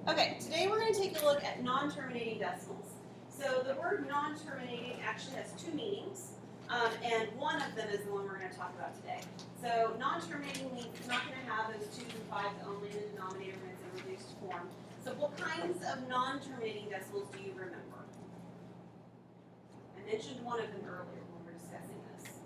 Okay, today we're going to take a look at non-terminating decimals. So the word non-terminating actually has two meanings, and one of them is the one we're going to talk about today. So non-terminating means it's not going to have those 2s and 5s only in the denominator when it's in reduced form. So what kinds of non-terminating decimals do you remember? I mentioned one of them earlier when we were discussing this.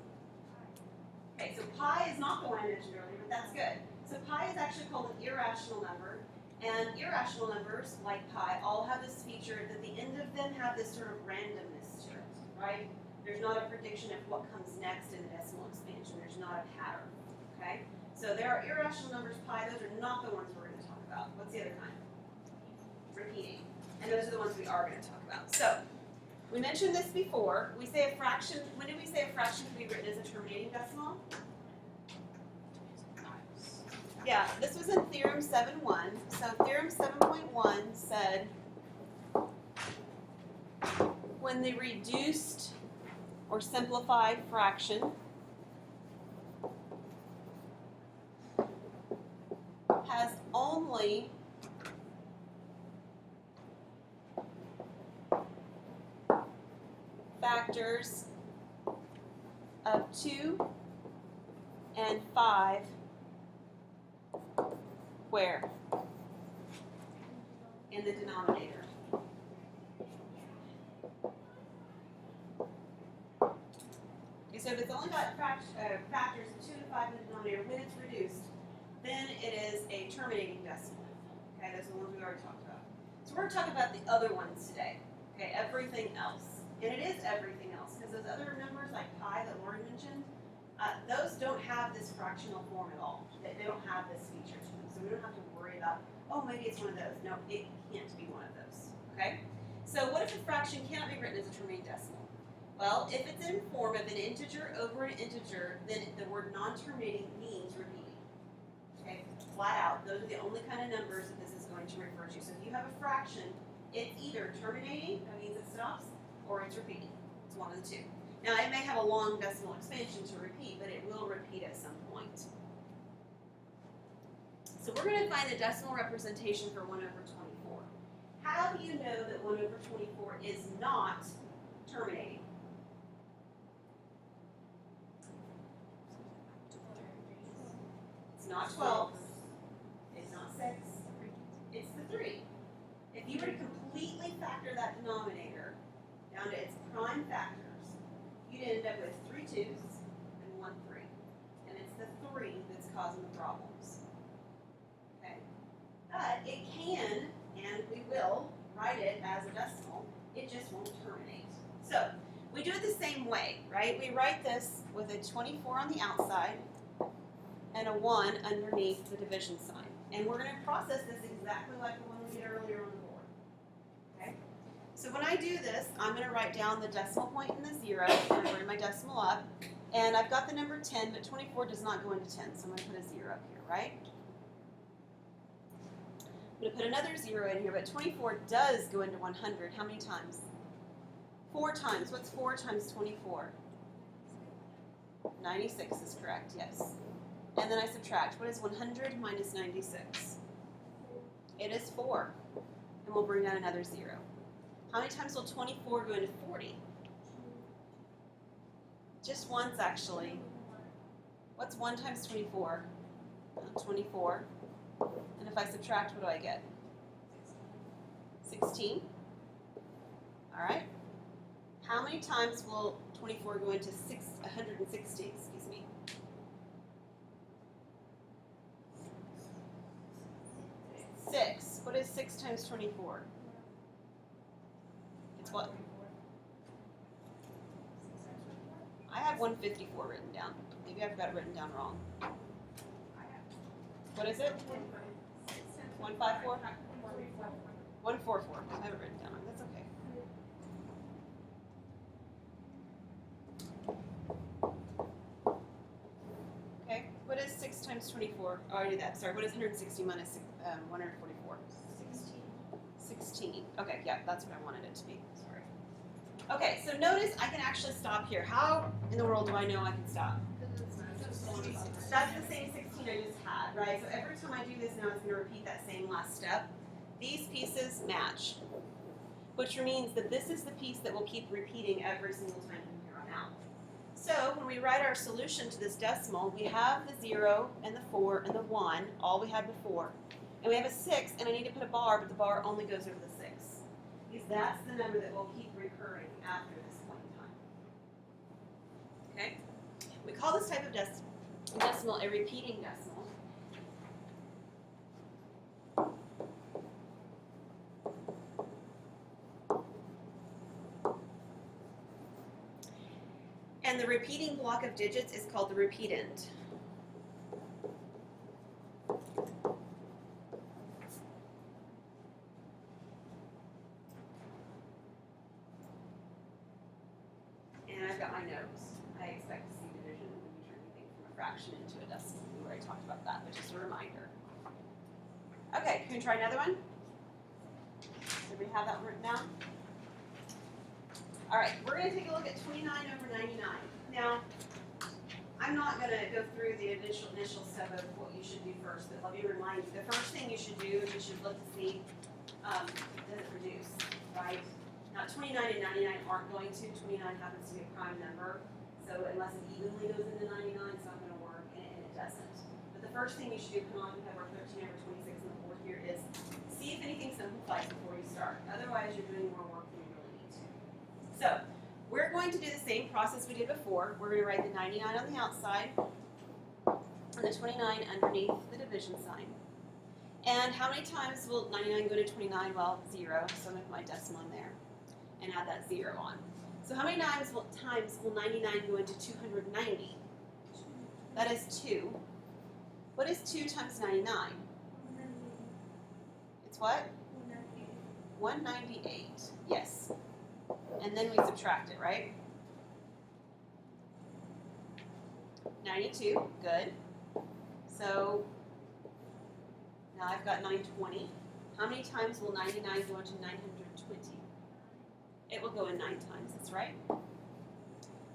Okay, so pi is not the one I mentioned earlier, but that's good. So pi is actually called an irrational number. And irrational numbers, like pi, all have this feature that the end of them have this sort of randomness to it, right? There's not a prediction of what comes next in the decimal expansion. There's not a pattern, okay? So there are irrational numbers, pi. Those are not the ones we're going to talk about. What's the other kind? Repeating. And those are the ones we are going to talk about. So we mentioned this before. We say a fraction. When did we say a fraction can be written as a terminating decimal? Yeah, this was in Theorem 7.1. So Theorem 7.1 said when the reduced or simplified fraction has only factors of 2 and 5, where? In the denominator. Okay, so if it's only got factors of 2 and 5 in the denominator when it's reduced, then it is a terminating decimal. Okay, those are the ones we already talked about. So we're going to talk about the other ones today. Okay, everything else. And it is everything else, because those other numbers like pi that Lauren mentioned, those don't have this fractional form at all. They don't have this feature to them. So we don't have to worry about, oh, maybe it's one of those. No, it can't be one of those. Okay? So what if a fraction cannot be written as a terminating decimal? Well, if it's in form of an integer over an integer, then the word non-terminating means repeating. Okay? Flat out. Those are the only kind of numbers that this is going to refer to. So if you have a fraction, it's either terminating, that means it stops, or it's repeating. It's one of the two. Now, it may have a long decimal expansion to repeat, but it will repeat at some point. So we're going to find the decimal representation for 1 over 24. How do you know that 1 over 24 is not terminating? It's not 12. It's not 6. It's the 3. If you were to completely factor that denominator down to its prime factors, you'd end up with 3 2s and 1 3. And it's the 3 that's causing the problems. Okay? But it can, and we will, write it as a decimal. It just won't terminate. So we do it the same way, right? We write this with a 24 on the outside and a 1 underneath the division sign. And we're going to process this exactly like the one we did earlier on the board. Okay? So when I do this, I'm going to write down the decimal point and the 0. I'm going to bring my decimal up. And I've got the number 10, but 24 does not go into 10, so I'm going to put a 0 up here, right? I'm going to put another 0 in here, but 24 does go into 100. How many times? 4 times. What's 4 times 24? 96 is correct, yes. And then I subtract. What is 100 minus 96? It is 4. And we'll bring down another 0. How many times will 24 go into 40? Just once, actually. What's 1 times 24? 24. And if I subtract, what do I get? 16. All right. How many times will 24 go into 160? Excuse me. 6. What is 6 times 24? It's what? I have 154 written down. Maybe I've got it written down wrong. What is it? 154? 144. I have it written down. That's okay. Okay. What is 6 times 24? Oh, I did that. Sorry. What is 160 minus 144? 16. Okay, yeah, that's what I wanted it to be. Sorry. Okay, so notice I can actually stop here. How in the world do I know I can stop? That's the same 16 I just had, right? So every time I do this now, it's going to repeat that same last step. These pieces match, which means that this is the piece that will keep repeating every single time from here on out. So when we write our solution to this decimal, we have the 0 and the 4 and the 1, all we had before. And we have a 6, and I need to put a bar, but the bar only goes over the 6. Because that's the number that will keep recurring after this point in time. Okay? We call this type of decimal a repeating decimal. And the repeating block of digits is called the repeatend. And I've got my notes. I expect to see division when you turn anything from a fraction into a decimal. We already talked about that, but just a reminder. Okay, can we try another one? Did we have that written down? All right, we're going to take a look at 29 over 99. Now, I'm not going to go through the initial step of what you should do first, but let me remind you, the first thing you should do is you should look to see, does it reduce, right? Now, 29 and 99 aren't going to. 29 happens to be a prime number, so unless it evenly goes into 99, it's not going to work, and it doesn't. But the first thing you should do, come on, we have our 13 over 26 in the fourth here, is see if anything simplifies before you start. Otherwise, you're doing more work than you really need to. So, we're going to do the same process we did before. We're going to write the 99 on the outside and the 29 underneath the division sign. And how many times will 99 go to 29? Well, 0, so I'm going to put my decimal in there and add that 0 on. So how many times will 99 go into 290? That is 2. What is 2 times 99? It's what? 198. Yes. And then we subtract it, right? 92, good. So now I've got 920. How many times will 99 go into 920? It will go in 9 times, that's right.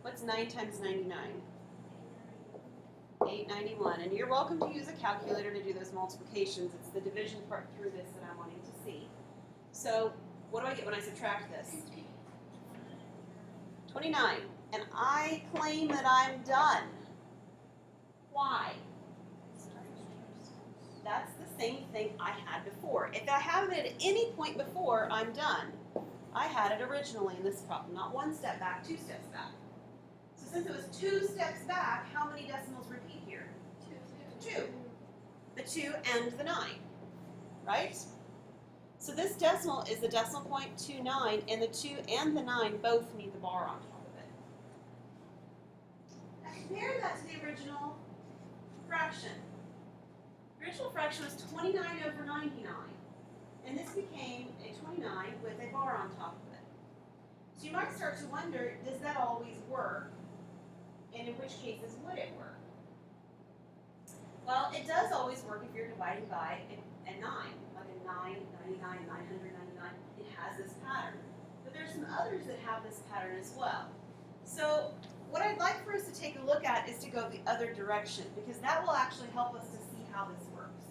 What's 9 times 99? 891. And you're welcome to use a calculator to do those multiplications. It's the division part through this that I'm wanting to see. So what do I get when I subtract this? 29. And I claim that I'm done. Why? That's the same thing I had before. If I have it at any point before I'm done, I had it originally in this problem. Not 1 step back, 2 steps back. So since it was 2 steps back, how many decimals repeat here? 2. The 2 and the 9, right? So this decimal is the decimal point 29, and the 2 and the 9 both need the bar on top of it. Now compare that to the original fraction. The original fraction was 29 over 99, and this became a 29 with a bar on top of it. So you might start to wonder, does that always work? And in which cases would it work? Well, it does always work if you're dividing by a 9, like a 9, 99, 999. It has this pattern. But there's some others that have this pattern as well. So what I'd like for us to take a look at is to go the other direction, because that will actually help us to see how this works.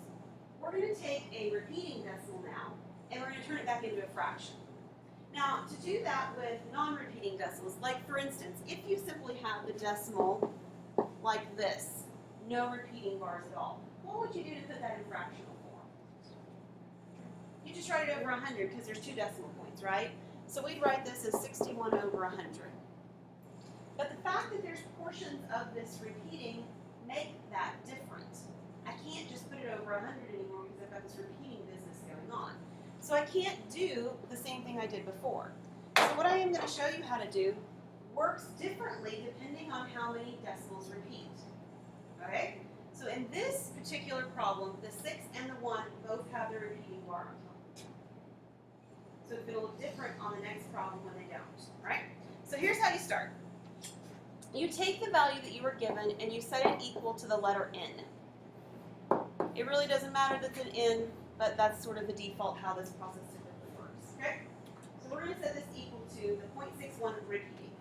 We're going to take a repeating decimal now, and we're going to turn it back into a fraction. Now, to do that with non-repeating decimals, like for instance, if you simply have the decimal like this, no repeating bars at all, what would you do to put that in fractional form? You just write it over 100 because there's 2 decimal points, right? So we'd write this as 61 over 100. But the fact that there's portions of this repeating make that different. I can't just put it over 100 anymore because I've got this repeating business going on. So I can't do the same thing I did before. So what I am going to show you how to do works differently depending on how many decimals repeat. Okay? So in this particular problem, the 6 and the 1 both have their repeating bar on top. So it's going to look different on the next problem when they don't. Right? So here's how you start. You take the value that you were given and you set it equal to the letter N. It really doesn't matter that it's an N, but that's sort of the default how this process typically works. Okay? So we're going to set this equal to the 0.61 repeating.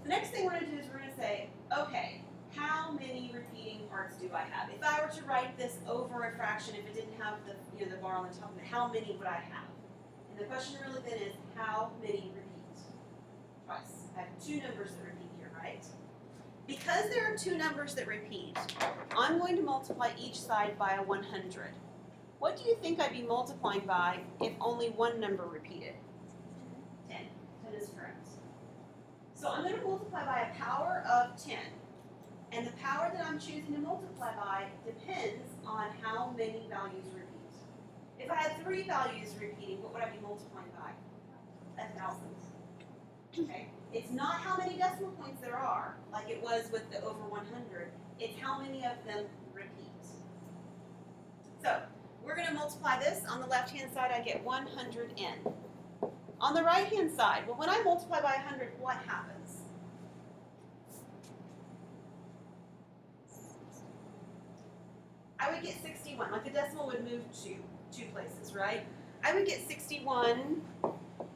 The next thing we're going to do is we're going to say, okay, how many repeating parts do I have? If I were to write this over a fraction, if it didn't have the, the bar on the top of it, how many would I have? And the question really then is, how many repeat? Twice. I have two numbers that repeat here, right? Because there are two numbers that repeat, I'm going to multiply each side by a 100. What do you think I'd be multiplying by if only one number repeated? 10. 10 is correct. So I'm going to multiply by a power of 10. And the power that I'm choosing to multiply by depends on how many values repeat. If I had 3 values repeating, what would I be multiplying by? 1,000. Okay? It's not how many decimal points there are, like it was with the over 100. It's how many of them repeat. So, we're going to multiply this. On the left-hand side, I get 100n. On the right-hand side, well, when I multiply by 100, what happens? I would get 61. Like the decimal would move two places, right? I would get 61,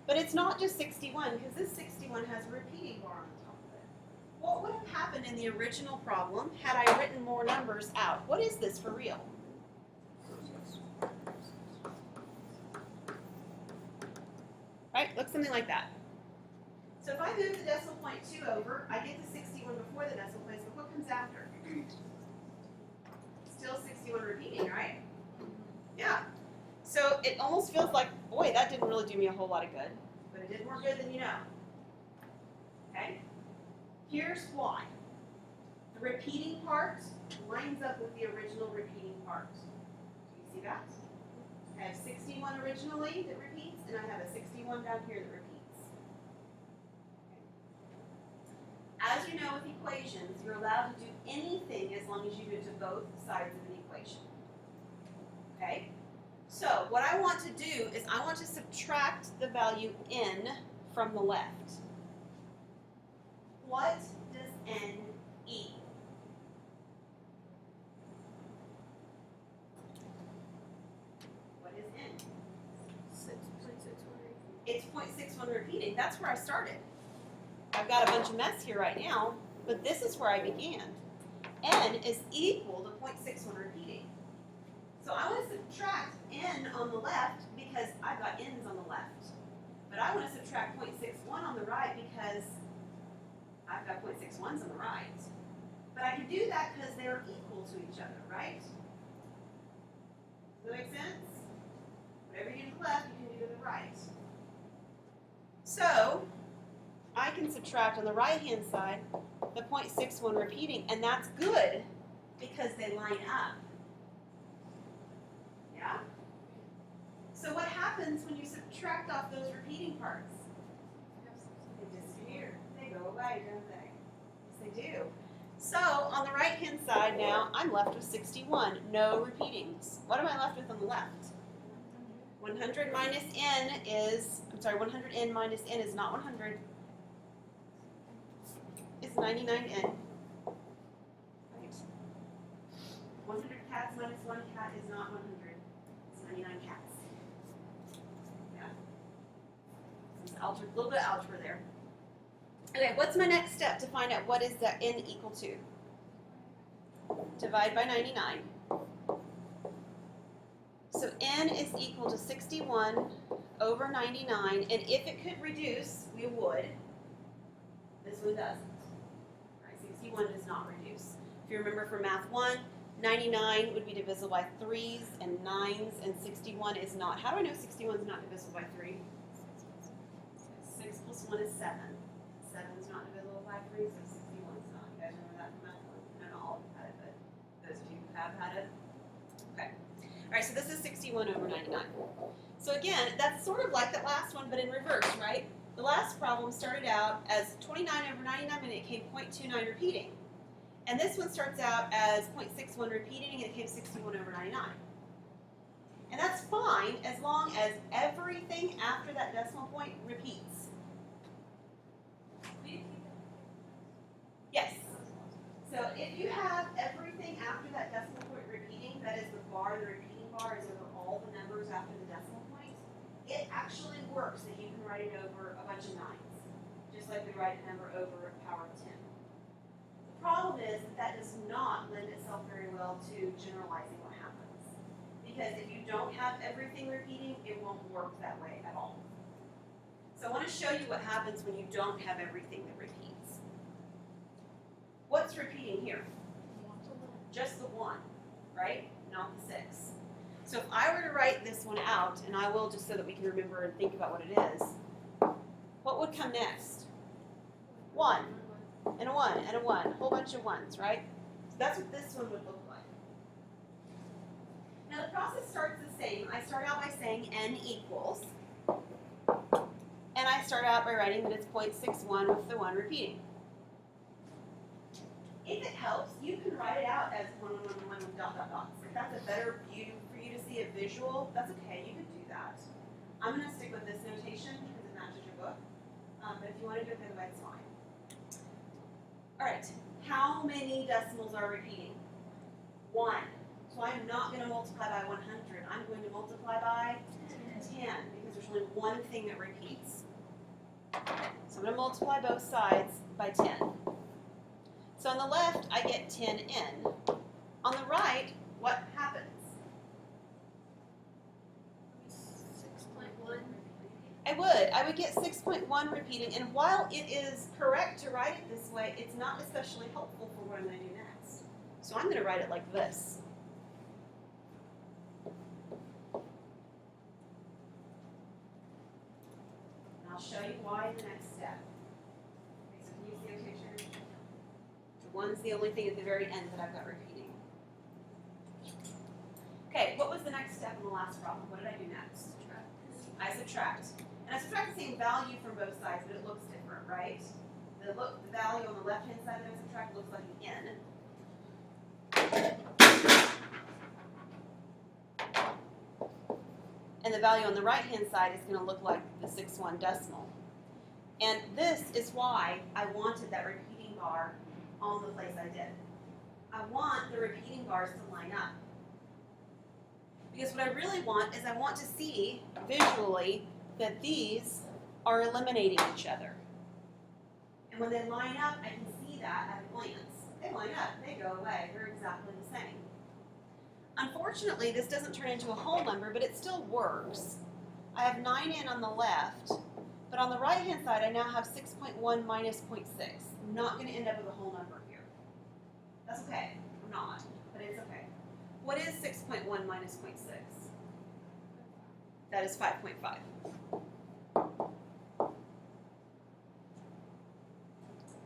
but it's not just 61, because this 61 has a repeating bar on the top of it. What would have happened in the original problem had I written more numbers out? What is this for real? Right? Looks something like that. So if I move the decimal point 2 over, I get the 61 before the decimal place, but what comes after? Still 61 repeating, right? Yeah. So it almost feels like, boy, that didn't really do me a whole lot of good, but it did more good than you know. Okay? Here's why. The repeating part lines up with the original repeating part. Do you see that? I have 61 originally that repeats, and I have a 61 down here that repeats. Okay. As you know with equations, you're allowed to do anything as long as you do it to both sides of an equation. Okay? So what I want to do is I want to subtract the value n from the left. What does n equal? What is n? 6.61. It's 0.61 repeating. That's where I started. I've got a bunch of mess here right now, but this is where I began. N is equal to 0.61 repeating. So I want to subtract n on the left because I've got n's on the left. But I want to subtract 0.61 on the right because I've got 0.61s on the right. But I can do that because they're equal to each other, right? Does that make sense? Whatever you do to the left, you can do to the right. So I can subtract on the right-hand side the 0.61 repeating, and that's good because they line up. Yeah? So what happens when you subtract off those repeating parts? They disappear. They go away, don't they? Yes, they do. So on the right-hand side now, I'm left with 61, no repeatings. What am I left with on the left? 100 minus n is, 100n minus n is not 100. It's 99n. Right? 100 cats minus 1 cat is not 100. It's 99 cats. Yeah? Some a little bit of algebra there. Okay, what's my next step to find out what is that n equal to? Divide by 99. So n is equal to 61 over 99, and if it could reduce, we would. This one doesn't. Right, 61 does not reduce. If you remember from Math 1, 99 would be divisible by 3s and 9s, and 61 is not. How do I know 61 is not divisible by 3? 6 plus 1 is 7. 7 is not divisible by 3, so 61 is not. You guys remember that from Math 1? Not all of you had it, but those of you who have had it. Okay. All right, so this is 61 over 99. So again, that's sort of like that last one, but in reverse, right? The last problem started out as 29 over 99, and it came 0.29 repeating. And this one starts out as 0.61 repeating, and it came 61 over 99. And that's fine as long as everything after that decimal point repeats. Yes. So if you have everything after that decimal point repeating, that is the bar, the repeating bar is over all the numbers after the decimal point, it actually works that you can write it over a bunch of 9s, just like we write a number over a power of 10. Problem is that does not lend itself very well to generalizing what happens. Because if you don't have everything repeating, it won't work that way at all. So I want to show you what happens when you don't have everything that repeats. What's repeating here? Just the 1, right? Not the 6. So if I were to write this one out, and I will just so that we can remember and think about what it is, what would come next? 1, and a 1, and a 1. A whole bunch of 1s, right? So that's what this one would look like. Now the process starts the same. I start out by saying n equals, and I start out by writing that it's 0.61 with the 1 repeating. If it helps, you can write it out as 1, 1, 1, 1 with dot, dot, dots. If that's a better view for you to see a visual, that's okay, you can do that. I'm going to stick with this notation because it matches your book. But if you want to do it the other way, it's fine. Alright, how many decimals are repeating? 1. So I'm not going to multiply by 100. I'm going to multiply by 10 because there's only one thing that repeats. So I'm going to multiply both sides by 10. So on the left, I get 10n. On the right, what happens? 6.1. I would get 6.1 repeating, and while it is correct to write it this way, it's not especially helpful for what I'm going to do next. So I'm going to write it like this. And I'll show you why in the next step. Okay, so can you see a picture? The 1's the only thing at the very end that I've got repeating. Okay, what was the next step in the last problem? What did I do next? I subtract. And I subtract the same value from both sides, but it looks different, right? The value on the left-hand side that I subtract looks like an n. And the value on the right-hand side is going to look like the 6.1 decimal. And this is why I wanted that repeating bar on the place I did. I want the repeating bars to line up. Because what I really want is I want to see visually that these are eliminating each other. And when they line up, I can see that at a glance. They line up, they go away, they're exactly the same. Unfortunately, this doesn't turn into a whole number, but it still works. I have 9n on the left, but on the right-hand side, I now have 6.1 minus 0.6. I'm not going to end up with a whole number here. That's okay. I'm not, but it's okay. What is 6.1 minus 0.6? That is 5.5.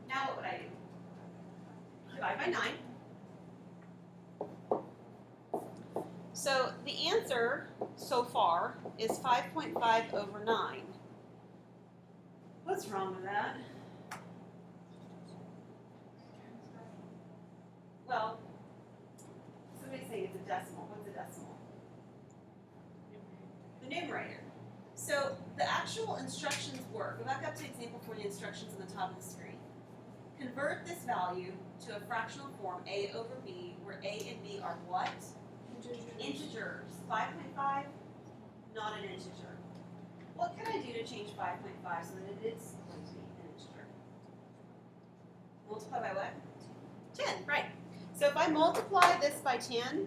Now what would I do? Divide by 9. So the answer so far is 5.5 over 9. What's wrong with that? Well, somebody's saying it's a decimal. What's a decimal? The numerator. So the actual instructions work. Go back up to example for the instructions on the top of the screen. Convert this value to a fractional form, a over b, where a and b are what? Integers. 5.5, not an integer. What can I do to change 5.5 so that it is going to be an integer? Multiply by what? 10, right. So if I multiply this by 10,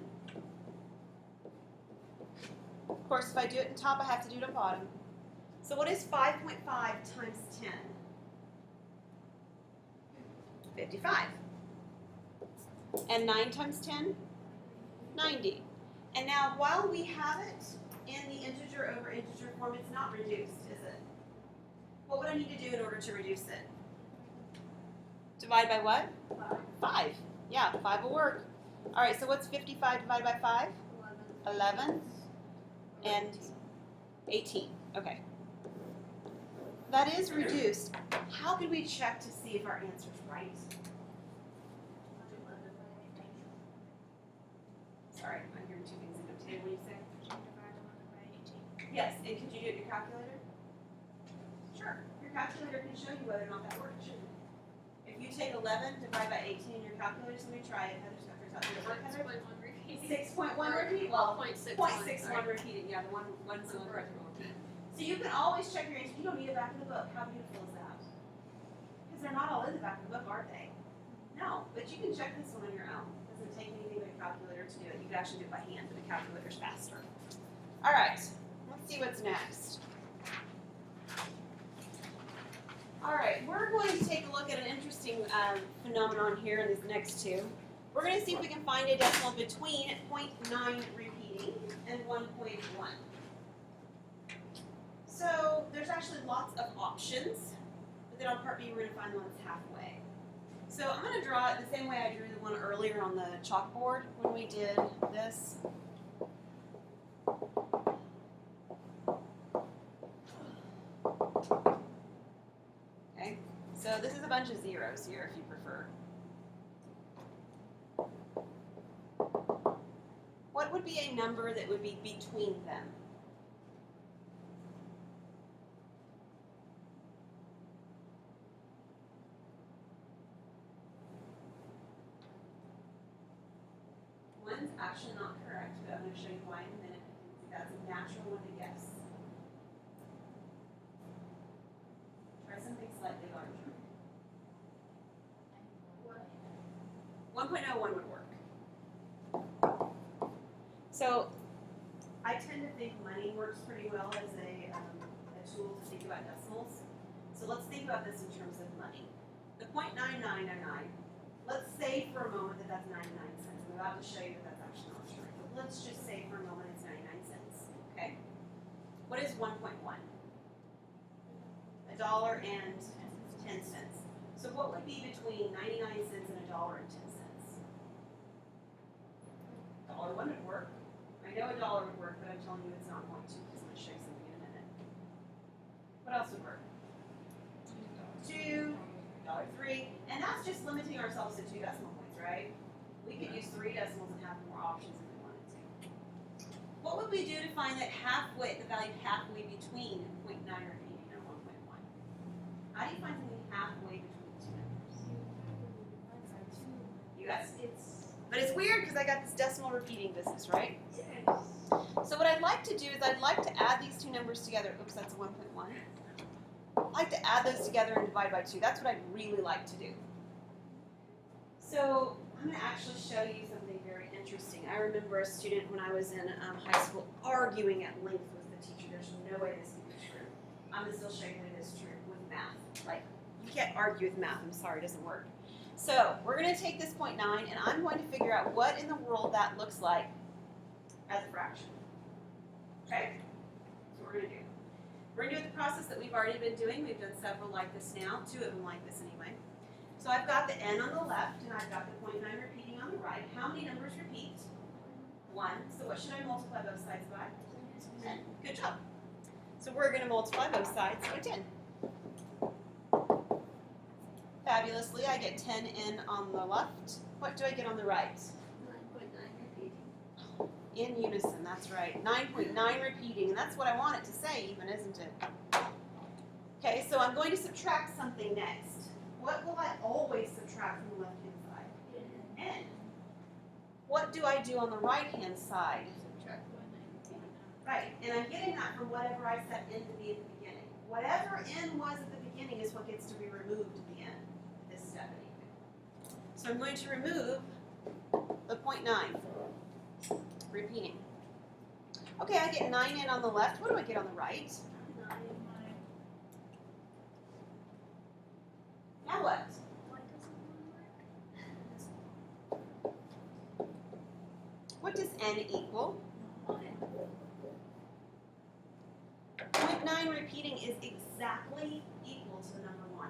of course, if I do it in top, I have to do it at bottom. So what is 5.5 times 10? 55. And 9 times 10? 90. And now, while we have it in the integer over integer form, it's not reduced, is it? What would I need to do in order to reduce it? Divide by what? 5. Yeah, 5 will work. All right, so what's 55 divided by 5? 11. And 18. Okay. That is reduced. How could we check to see if our answer is right? Sorry, I'm hearing two things in a table. What do you say? Yes, and could you do it in your calculator? Sure. Your calculator can show you whether or not that works, shouldn't it? If you take 11 divided by 18 in your calculator, so let me try it. Heather's got her calculator. 6.1 repeat? Well, 0.61 repeated. Yeah, the one's the one correct repeat. So you can always check your answer. You don't need it back in the book. How beautiful is that? Because they're not all in the back of the book, are they? No, but you can check this one on your own. It doesn't take anything but a calculator to do it. You can actually do it by hand, but the calculator's faster. All right, let's see what's next. All right, we're going to take a look at an interesting phenomenon here in these next two. We're going to see if we can find a decimal between 0.9 repeating and 1.1. So there's actually lots of options, but then on part B we're going to find the one that's halfway. So I'm going to draw it the same way I drew the one earlier on the chalkboard when we did this. Okay, so this is a bunch of zeros here if you prefer. What would be a number that would be between them? One's actually not correct, but I'm going to show you why in a minute. That's a natural one to guess. Try something slightly larger. 1.01 would work. So I tend to think money works pretty well as a tool to think about decimals. So let's think about this in terms of money. The 0.9999, let's say for a moment that that's 99 cents. I'm about to show you that that's actually not true. But let's just say for a moment it's 99 cents. Okay? What is 1.1? $1.10. So what would be between 99 cents and $1.10? $1 would work. I know $1 would work, but I'm telling you it's not going to because I'm going to show you something in a minute. What else would work? $2, $3, and that's just limiting ourselves to 2 decimal points, right? We could use 3 decimals and have more options if we wanted to. What would we do to find that halfway, the value halfway between 0.9 repeating and 1.1? How do you find something halfway between the two numbers? Yes, but it's weird because I got this decimal repeating business, right? Yes. So what I'd like to do is I'd like to add these two numbers together. Oops, that's a 1.1. I'd like to add those together and divide by 2. That's what I'd really like to do. So I'm going to actually show you something very interesting. I remember a student when I was in high school arguing at length with the teacher. There's no way this can be true. I'm going to still show you that it is true with math. Like, you can't argue with math. I'm sorry, it doesn't work. So we're going to take this 0.9 and I'm going to figure out what in the world that looks like as a fraction. Okay? That's what we're going to do. We're going to do the process that we've already been doing. We've done several like this now, 2 of them like this anyway. So I've got the n on the left and I've got the 0.9 repeating on the right. How many numbers repeat? 1. So what should I multiply both sides by? 10. Good job. So we're going to multiply both sides by 10. Fabulously, I get 10n on the left. What do I get on the right? 9.9 repeating. In unison, that's right. 9.9 repeating, and that's what I want it to say even, isn't it? Okay, so I'm going to subtract something next. What will I always subtract from the left-hand side? N. What do I do on the right-hand side? Subtract 0.9. Right, and I'm getting that from whatever I set n to be at the beginning. Whatever n was at the beginning is what gets to be removed at the end. This step anyway. So I'm going to remove the 0.9. Repeating. Okay, I get 9n on the left. What do I get on the right? 9. Now what? Why doesn't one work? What does n equal? 1. 0.9 repeating is exactly equal to the number 1.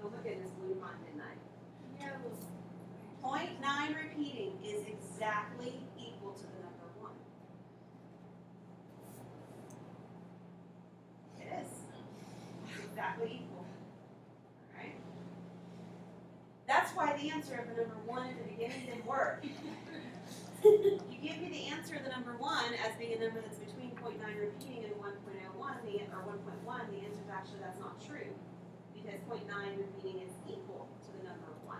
Oh my goodness, blew your mind, didn't I? Yeah, well, 0.9 repeating is exactly equal to the number 1. It is. It's exactly equal. Alright? That's why the answer of the number 1 at the beginning didn't work. You give me the answer of the number 1 as being a number that's between 0.9 repeating and 1.01, or 1.1, the answer is actually that's not true. Because 0.9 repeating is equal to the number 1.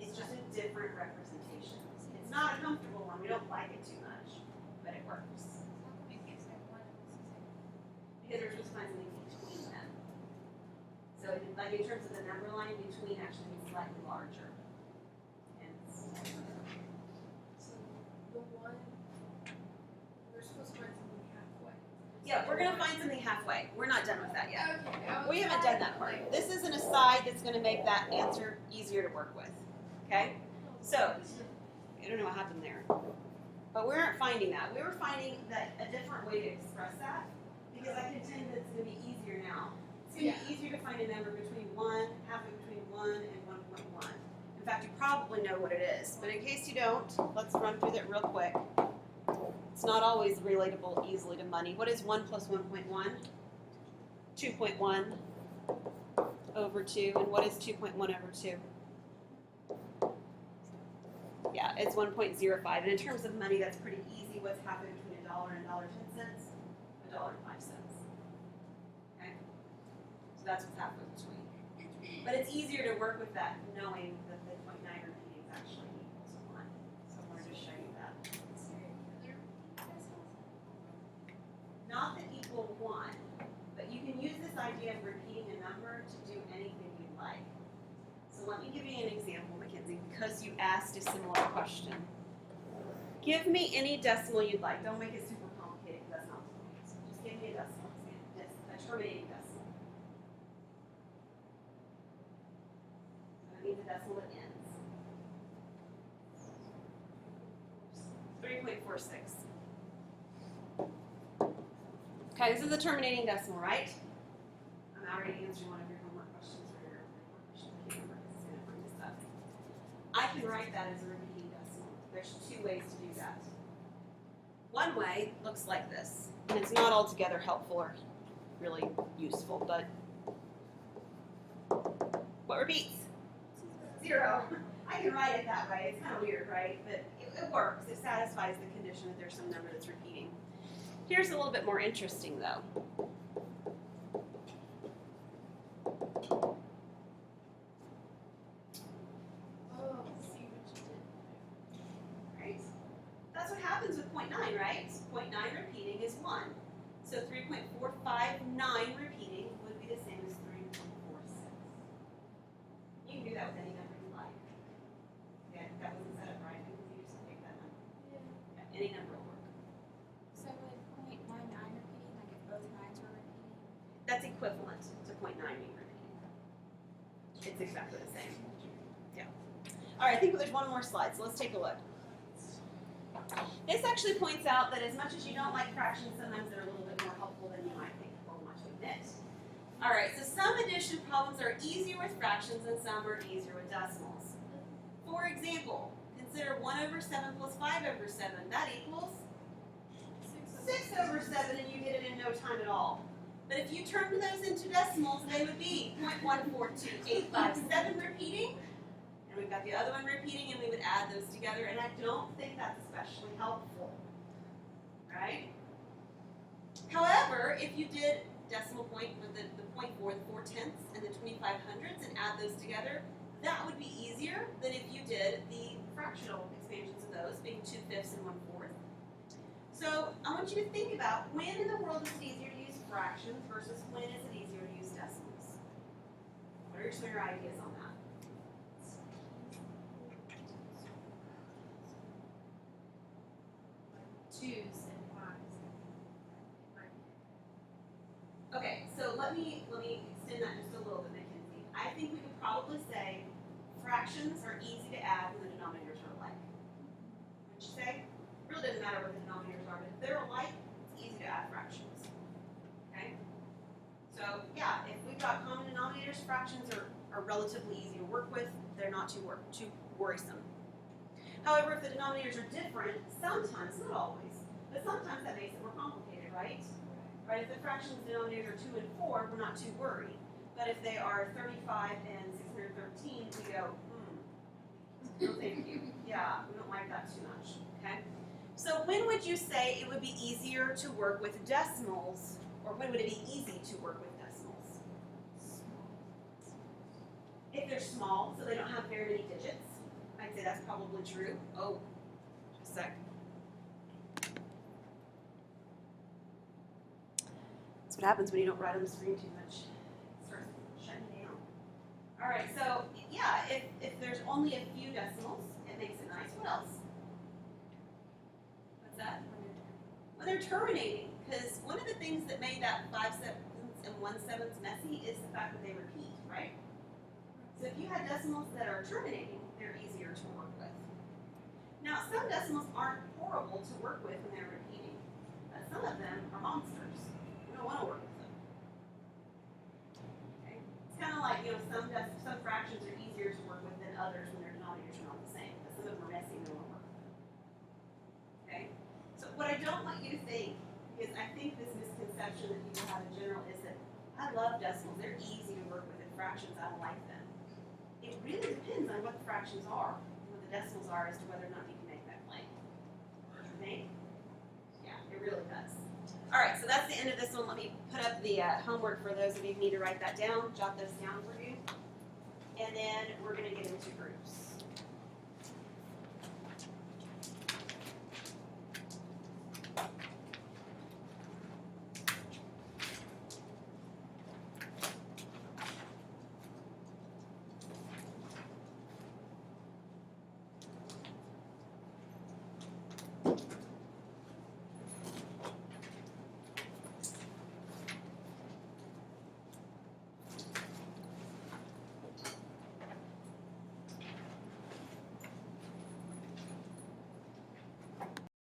It's just a different representation. It's not a comfortable one. We don't like it too much, but it works. Because we're supposed to find something between them. So So like in terms of the number line between actually being slightly larger. And So the one, we're supposed to find something halfway. yeah, we're gonna find something halfway. We're not done with that yet. Okay. I was We haven't done that part. like- This is an aside that's gonna make that answer easier to work with. Okay? So, I don't know what happened there. But we weren't finding that. We were finding that a different way to express that, because I contend that it's going to be easier now. It's going to be easier to find a number between 1, halfway between 1 and 1.1. In fact, you probably know what it is. But in case you don't, let's run through that real quick. It's not always relatable easily to money. What is 1 plus 1.1? 2.1 over 2. And what is 2.1 over 2? Yeah, it's 1.05. And in terms of money, that's pretty easy. What's happening between $1 and $1.10? $1.05. Okay? So that's what's happening between. But it's easier to work with that knowing that the 0.9 repeating is actually equal to 1. So I wanted to show you that. Not that equal 1, but you can use this idea of repeating a number to do anything you like. So let me give you an example, Mackenzie, because you asked a similar question. Give me any decimal you'd like. Don't make it super complicated because that's not the point. So just give me a decimal example, a terminating decimal. So that means a decimal that ends. 3.46. Okay, this is the terminating decimal, right? I'm already answering one of your homework questions for your homework question. I can't remember because it's going to bring this up. I can write that as a repeating decimal. There's 2 ways to do that. One way looks like this, and it's not altogether helpful or really useful, but what repeats? 0. I can write it that way. It's kind of weird, right? But it works. It satisfies the condition that there's some number that's repeating. Here's a little bit more interesting, though. Oh, see what you did. Right? That's what happens with 0.9, right? 0.9 repeating is 1. So 3.459 repeating would be the same as 3.46. You can do that with any number you like. Yeah, that wasn't set up right because you just pick that number. Yeah, any number will work. So with 0.99 repeating, like if both 9s were repeating? That's equivalent to 0.9 being repeating. It's exactly the same. Yeah. All right, I think there's one more slide, so let's take a look. This actually points out that as much as you don't like fractions, sometimes they're a little bit more helpful than you might think or want to admit. All right, so some addition problems are easier with fractions and some are easier with decimals. For example, consider 1 over 7 plus 5 over 7. That equals 6 over 7, and you did it in no time at all. But if you turned those into decimals, they would be 0.142857 repeating, and we've got the other one repeating, and we would add those together, and I don't think that's especially helpful, right? However, if you did decimal point with the 0.4, the 4/10, and the 2500ths, and add those together, that would be easier than if you did the fractional expansions of those, being 2/5 and 1/4. So I want you to think about when in the world is it easier to use fractions versus when is it easier to use decimals? What are some of your ideas on that? Twos and fives. Okay, so let me extend that just a little bit, Mackenzie. I think we could probably say fractions are easy to add when the denominators are alike. Wouldn't you say? It really doesn't matter what the denominators are, but if they're alike, it's easy to add fractions. Okay? So yeah, if we've got common denominators, fractions are relatively easy to work with. They're not too worrisome. However, if the denominators are different, sometimes, not always, but sometimes that makes it more complicated, right? Right? If the fractions denominator are 2 and 4, we're not too worried. But if they are 35 and 613, we go, no thank you. Yeah, we don't like that too much, okay? So when would you say it would be easier to work with decimals, or when would it be easy to work with decimals? If they're small, so they don't have very many digits, I'd say that's probably true. Oh, just a sec. That's what happens when you don't write on the screen too much. It starts shutting down. All right, so yeah, if there's only a few decimals, it makes it nice. What else? What's that? When they're terminating, because one of the things that made that 5 sevenths and 1 seventh messy is the fact that they repeat, right? So if you had decimals that are terminating, they're easier to work with. Now, some decimals aren't horrible to work with when they're repeating, but some of them are monsters. We don't want to work with them. Okay? It's kind of like, some fractions are easier to work with than others when their denominators are not the same, but some of them are messy and we don't want to work with them. Okay? So what I don't want you to think, because I think this misconception that people have in general is that I love decimals, they're easy to work with, and fractions, I don't like them. It really depends on what the fractions are, what the decimals are, as to whether or not you can make that claim. Don't you think? Yeah, it really does. All right, so that's the end of this one. Let me put up the homework for those of you who need to write that down, jot those down for you. And then we're going to get into groups.